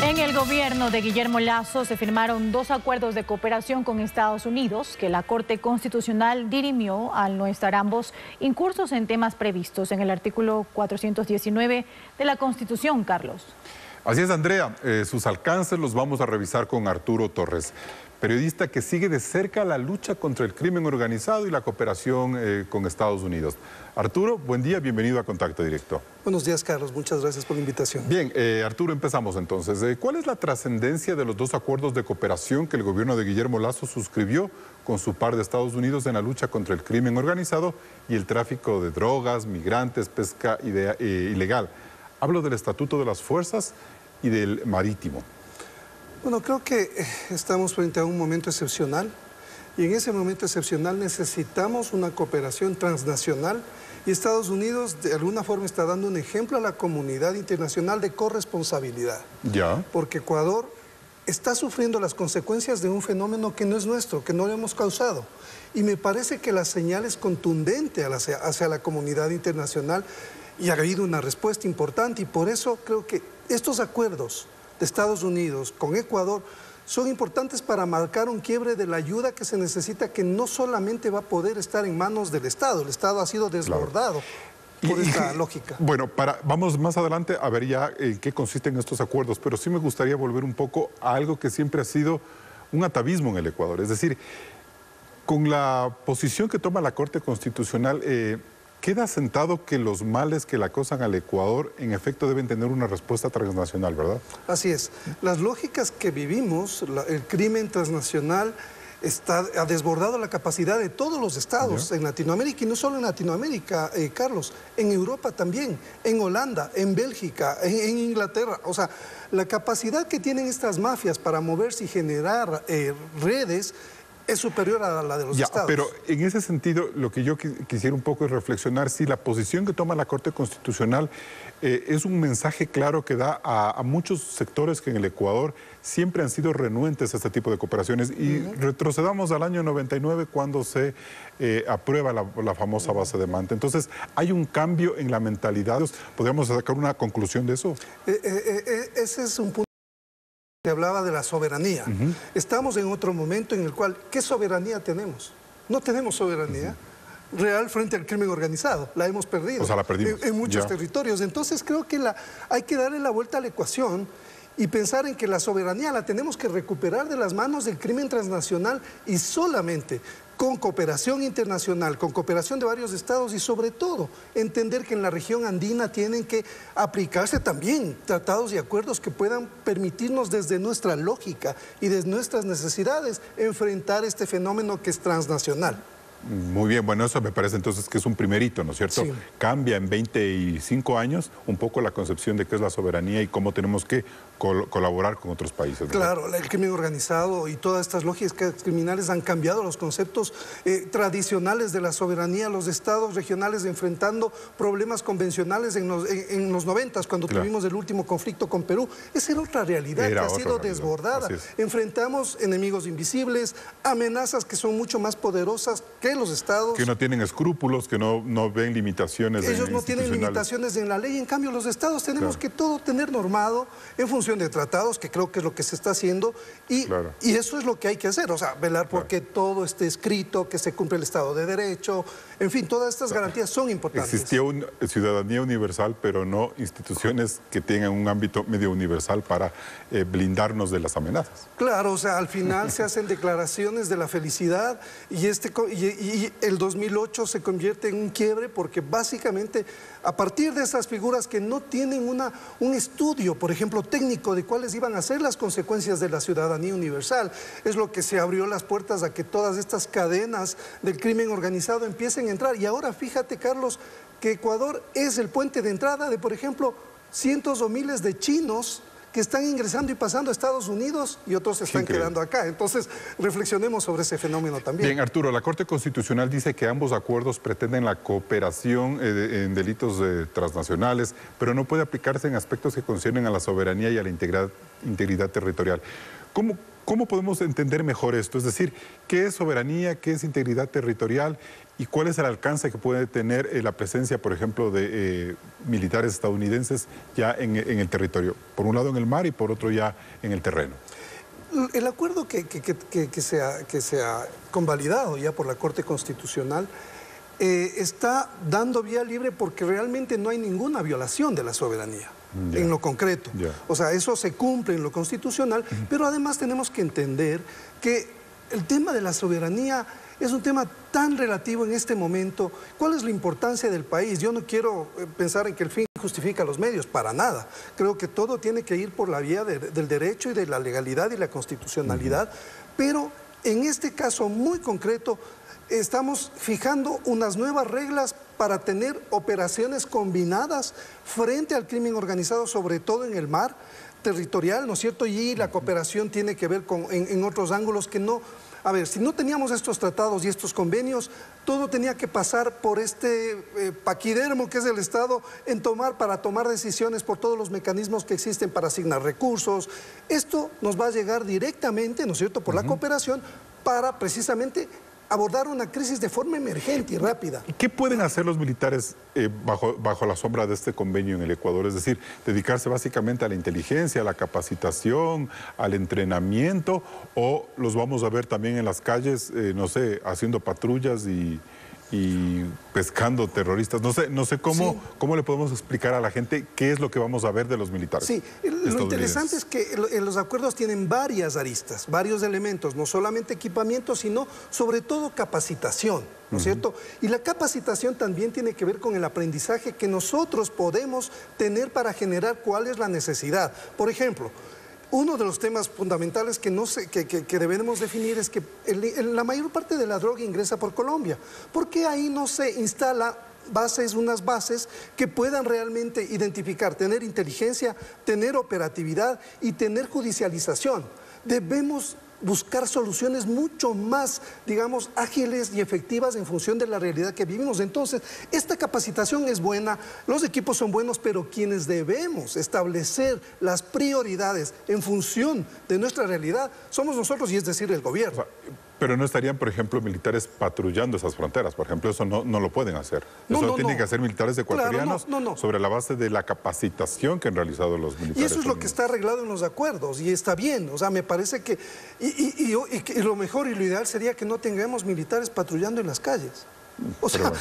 En el gobierno de Guillermo Lasso se firmaron 2 acuerdos de cooperación con Estados Unidos que la Corte Constitucional dirimió al no estar ambos incursos en temas previstos en el artículo 419 de la Constitución, Carlos. Así es, Andrea. Sus alcances los vamos a revisar con Arturo Torres, periodista que sigue de cerca la lucha contra el crimen organizado y la cooperación con Estados Unidos. Arturo, buen día, bienvenido a Contacto Directo. Buenos días, Carlos, muchas gracias por la invitación. Bien, Arturo, empezamos entonces. ¿Cuál es la trascendencia de los 2 acuerdos de cooperación que el gobierno de Guillermo Lasso suscribió con su par de Estados Unidos en la lucha contra el crimen organizado y el tráfico de drogas, migrantes, pesca ilegal? Hablo del Estatuto de las Fuerzas y del Marítimo. Bueno, creo que estamos frente a un momento excepcional y en ese momento excepcional necesitamos una cooperación transnacional y Estados Unidos de alguna forma está dando un ejemplo a la comunidad internacional de corresponsabilidad. Ya. Porque Ecuador está sufriendo las consecuencias de un fenómeno que no es nuestro, que no lo hemos causado. Y me parece que la señal es contundente hacia la comunidad internacional y ha habido una respuesta importante y por eso creo que estos acuerdos de Estados Unidos con Ecuador son importantes para marcar un quiebre de la ayuda que se necesita, que no solamente va a poder estar en manos del Estado. El Estado ha sido desbordado por esta lógica. Bueno, vamos más adelante a ver ya en qué consisten estos acuerdos, pero sí me gustaría volver un poco a algo que siempre ha sido un atavismo en el Ecuador. Es decir, con la posición que toma la Corte Constitucional, queda sentado que los males que le acosan al Ecuador en efecto deben tener una respuesta transnacional, ¿verdad? Así es. Las lógicas que vivimos, el crimen transnacional ha desbordado la capacidad de todos los estados en Latinoamérica y no solo en Latinoamérica, Carlos, en Europa también, en Holanda, en Bélgica, en Inglaterra. O sea, la capacidad que tienen estas mafias para moverse y generar redes es superior a la de los estados. Pero en ese sentido, lo que yo quisiera un poco es reflexionar si la posición que toma la Corte Constitucional es un mensaje claro que da a muchos sectores que en el Ecuador siempre han sido renuentes a este tipo de cooperaciones. Y retrocedamos al año 99 cuando se aprueba la famosa base de Manta. Entonces, ¿hay un cambio en la mentalidad? ¿Podríamos sacar una conclusión de eso? Ese es un punto que hablaba de la soberanía. Estamos en otro momento en el cual, ¿qué soberanía tenemos? No tenemos soberanía real frente al crimen organizado. La hemos perdido. O sea, la perdimos. En muchos territorios. Entonces creo que hay que darle la vuelta a la ecuación y pensar en que la soberanía la tenemos que recuperar de las manos del crimen transnacional y solamente con cooperación internacional, con cooperación de varios estados y sobre todo entender que en la región andina tienen que aplicarse también tratados y acuerdos que puedan permitirnos desde nuestra lógica y desde nuestras necesidades enfrentar este fenómeno que es transnacional. Muy bien, bueno, eso me parece entonces que es un primer hito, ¿no es cierto? Sí. Cambia en 25 años un poco la concepción de qué es la soberanía y cómo tenemos que colaborar con otros países, ¿no? Claro, el crimen organizado y todas estas lógicas criminales han cambiado los conceptos tradicionales de la soberanía. Los estados regionales enfrentando problemas convencionales en los 90s, cuando tuvimos el último conflicto con Perú. Esa era otra realidad que ha sido desbordada. Enfrentamos enemigos invisibles, amenazas que son mucho más poderosas que los estados. Que no tienen escrúpulos, que no ven limitaciones. Ellos no tienen limitaciones en la ley, en cambio los estados tenemos que todo tener normado en función de tratados, que creo que es lo que se está haciendo, y eso es lo que hay que hacer, o sea, velar porque todo esté escrito, que se cumpla el Estado de Derecho, en fin, todas estas garantías son importantes. Existía una ciudadanía universal, pero no instituciones que tengan un ámbito medio universal para blindarnos de las amenazas. Claro, o sea, al final se hacen declaraciones de la felicidad y el 2008 se convierte en un quiebre porque básicamente a partir de esas figuras que no tienen un estudio, por ejemplo, técnico de cuáles iban a ser las consecuencias de la ciudadanía universal, es lo que se abrió las puertas a que todas estas cadenas del crimen organizado empiecen a entrar. Y ahora fíjate, Carlos, que Ecuador es el puente de entrada de, por ejemplo, cientos o miles de chinos que están ingresando y pasando a Estados Unidos y otros se están quedando acá. Entonces, reflexionemos sobre ese fenómeno también. Bien, Arturo, la Corte Constitucional dice que ambos acuerdos pretenden la cooperación en delitos transnacionales, pero no puede aplicarse en aspectos que conciernen a la soberanía y a la integridad territorial. ¿Cómo podemos entender mejor esto? Es decir, ¿qué es soberanía, qué es integridad territorial y cuál es el alcance que puede tener la presencia, por ejemplo, de militares estadounidenses ya en el territorio? Por un lado en el mar y por otro ya en el terreno. El acuerdo que se ha convalidado ya por la Corte Constitucional está dando vía libre porque realmente no hay ninguna violación de la soberanía. En lo concreto. O sea, eso se cumple en lo constitucional, pero además tenemos que entender que el tema de la soberanía es un tema tan relativo en este momento. ¿Cuál es la importancia del país? Yo no quiero pensar en que el fin justifica los medios, para nada. Creo que todo tiene que ir por la vía del derecho y de la legalidad y la constitucionalidad, pero en este caso muy concreto estamos fijando unas nuevas reglas para tener operaciones combinadas frente al crimen organizado, sobre todo en el mar territorial, ¿no es cierto? Y la cooperación tiene que ver en otros ángulos que no... A ver, si no teníamos estos tratados y estos convenios, todo tenía que pasar por este paquidermo que es el Estado para tomar decisiones por todos los mecanismos que existen para asignar recursos. Esto nos va a llegar directamente, ¿no es cierto?, por la cooperación para precisamente abordar una crisis de forma emergente y rápida. ¿Qué pueden hacer los militares bajo la sombra de este convenio en el Ecuador? Es decir, dedicarse básicamente a la inteligencia, a la capacitación, al entrenamiento, o los vamos a ver también en las calles, no sé, haciendo patrullas y pescando terroristas. No sé cómo le podemos explicar a la gente qué es lo que vamos a ver de los militares. Sí, lo interesante es que los acuerdos tienen varias aristas, varios elementos, no solamente equipamiento, sino sobre todo capacitación, ¿no es cierto? Y la capacitación también tiene que ver con el aprendizaje que nosotros podemos tener para generar cuál es la necesidad. Por ejemplo, uno de los temas fundamentales que debemos definir es que la mayor parte de la droga ingresa por Colombia. ¿Por qué ahí no se instala unas bases que puedan realmente identificar, tener inteligencia, tener operatividad y tener judicialización? Debemos buscar soluciones mucho más, digamos, ágiles y efectivas en función de la realidad que vivimos. Entonces, esta capacitación es buena, los equipos son buenos, pero quienes debemos establecer las prioridades en función de nuestra realidad somos nosotros, y es decir, el gobierno. O sea, pero no estarían, por ejemplo, militares patrullando esas fronteras. Por ejemplo, eso no lo pueden hacer. Eso tienen que hacer militares ecuatorianos sobre la base de la capacitación que han realizado los militares. Y eso es lo que está arreglado en los acuerdos, y está bien. O sea, me parece que... Y lo mejor y lo ideal sería que no tengamos militares patrullando en las calles. O sea,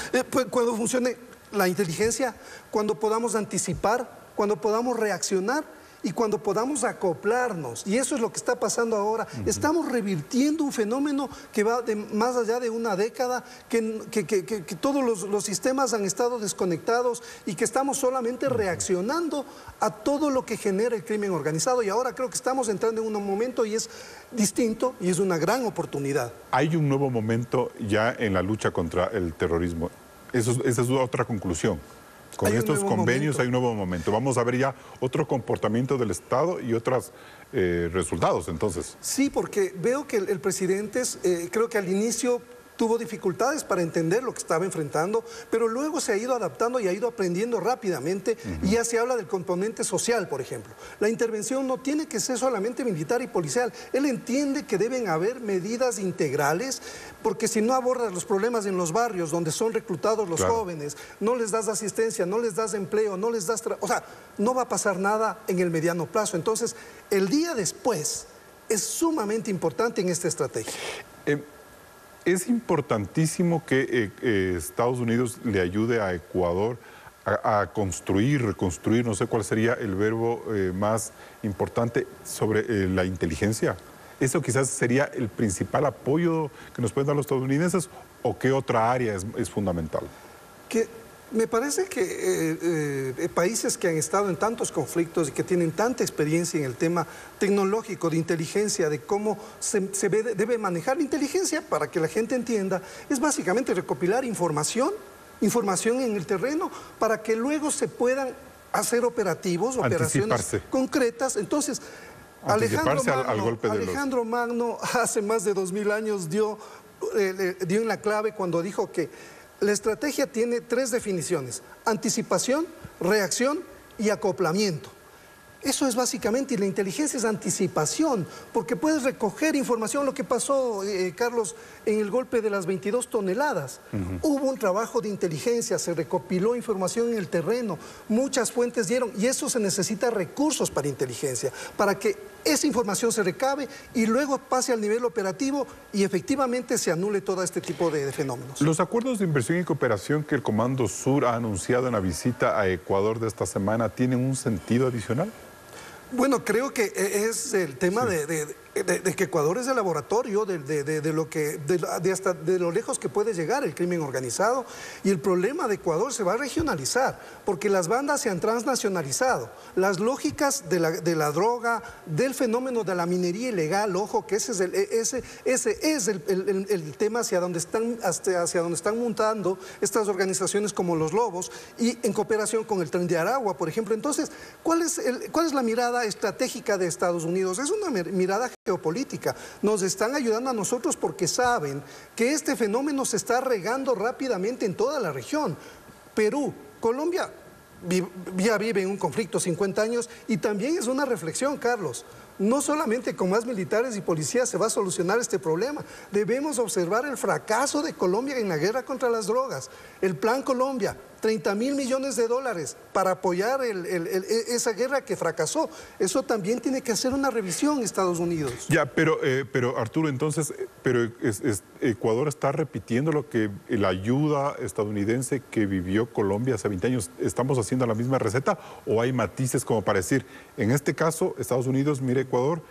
cuando funcione la inteligencia, cuando podamos anticipar, cuando podamos reaccionar y cuando podamos acoplarnos. Y eso es lo que está pasando ahora. Estamos revirtiendo un fenómeno que va más allá de una década, que todos los sistemas han estado desconectados y que estamos solamente reaccionando a todo lo que genera el crimen organizado. Y ahora creo que estamos entrando en un momento y es distinto y es una gran oportunidad. Hay un nuevo momento ya en la lucha contra el terrorismo. Esa es otra conclusión. Con estos convenios hay un nuevo momento. Vamos a ver ya otro comportamiento del Estado y otros resultados, entonces. Sí, porque veo que el presidente, creo que al inicio tuvo dificultades para entender lo que estaba enfrentando, pero luego se ha ido adaptando y ha ido aprendiendo rápidamente, y ya se habla del componente social, por ejemplo. La intervención no tiene que ser solamente militar y policial. Él entiende que deben haber medidas integrales, porque si no abordas los problemas en los barrios donde son reclutados los jóvenes, no les das asistencia, no les das empleo, no les das... O sea, no va a pasar nada en el mediano plazo. Entonces, el día después es sumamente importante en esta estrategia. Es importantísimo que Estados Unidos le ayude a Ecuador a construir, reconstruir, no sé cuál sería el verbo más importante, sobre la inteligencia. ¿Eso quizás sería el principal apoyo que nos pueden dar los estadounidenses, o qué otra área es fundamental? Me parece que países que han estado en tantos conflictos y que tienen tanta experiencia en el tema tecnológico, de inteligencia, de cómo debe manejar la inteligencia, para que la gente entienda, es básicamente recopilar información en el terreno, para que luego se puedan hacer operaciones concretas. Entonces, Alejandro Magno hace más de 2000 años dio en la clave cuando dijo que la estrategia tiene 3 definiciones: anticipación, reacción y acoplamiento. Eso es básicamente, y la inteligencia es anticipación, porque puedes recoger información, lo que pasó, Carlos, en el golpe de las 22 toneladas. Hubo un trabajo de inteligencia, se recopiló información en el terreno, muchas fuentes dieron, y eso se necesita recursos para inteligencia, para que esa información se recabe y luego pase al nivel operativo y efectivamente se anule todo este tipo de fenómenos. Los acuerdos de inversión y cooperación que el Comando Sur ha anunciado en la visita a Ecuador de esta semana, ¿tienen un sentido adicional? Bueno, creo que es el tema de que Ecuador es el laboratorio de lo lejos que puede llegar el crimen organizado, y el problema de Ecuador se va a regionalizar porque las bandas se han transnacionalizado. Las lógicas de la droga, del fenómeno de la minería ilegal, ojo que ese es el tema hacia donde están montando estas organizaciones como los Lobos, y en cooperación con el Tren de Aragua, por ejemplo. Entonces, ¿cuál es la mirada estratégica de Estados Unidos? Es una mirada geopolítica. Nos están ayudando a nosotros porque saben que este fenómeno se está regando rápidamente en toda la región. Perú, Colombia ya vive en un conflicto 50 años, y también es una reflexión, Carlos. No solamente con más militares y policías se va a solucionar este problema. Debemos observar el fracaso de Colombia en la guerra contra las drogas. El Plan Colombia, 30.000 millones de dólares para apoyar esa guerra que fracasó. Eso también tiene que hacer una revisión Estados Unidos. Ya, pero Arturo, entonces, Ecuador está repitiendo lo que la ayuda estadounidense que vivió Colombia hace 20 años. ¿Estamos haciendo la misma receta o hay matices como para decir, en este caso, Estados Unidos mire Ecuador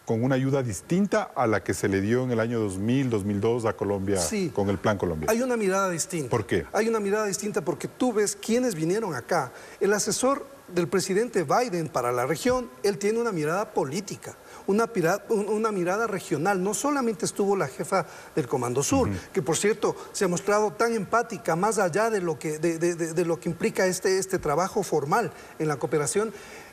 con una ayuda distinta a la que se le dio en el año 2000, 2002 a Colombia, sí, con el Plan Colombia? Hay una mirada distinta. ¿Por qué? Hay una mirada distinta porque tú ves quiénes vinieron acá. El asesor del presidente Biden para la región, él tiene una mirada política, una mirada regional. No solamente estuvo la jefa del Comando Sur, que por cierto se ha mostrado tan empática, más allá de lo que implica este trabajo formal en la cooperación.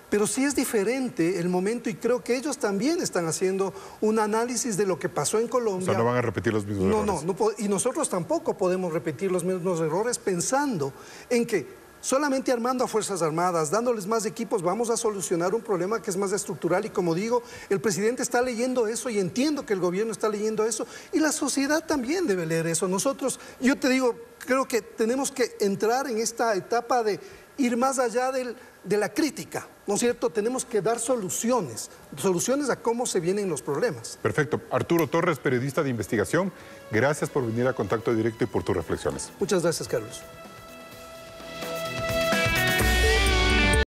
Pero sí es diferente el momento, y creo que ellos también están haciendo un análisis de lo que pasó en Colombia. O sea, no van a repetir los mismos errores. No, y nosotros tampoco podemos repetir los mismos errores pensando en que solamente armando a Fuerzas Armadas, dándoles más equipos, vamos a solucionar un problema que es más estructural. Y como digo, el presidente está leyendo eso, y entiendo que el gobierno está leyendo eso, y la sociedad también debe leer eso. Nosotros, yo te digo, creo que tenemos que entrar en esta etapa de ir más allá de la crítica, ¿no es cierto? Tenemos que dar soluciones a cómo se vienen los problemas. Perfecto. Arturo Torres, periodista de investigación, gracias por venir a Contacto Directo y por tus reflexiones. Muchas gracias, Carlos.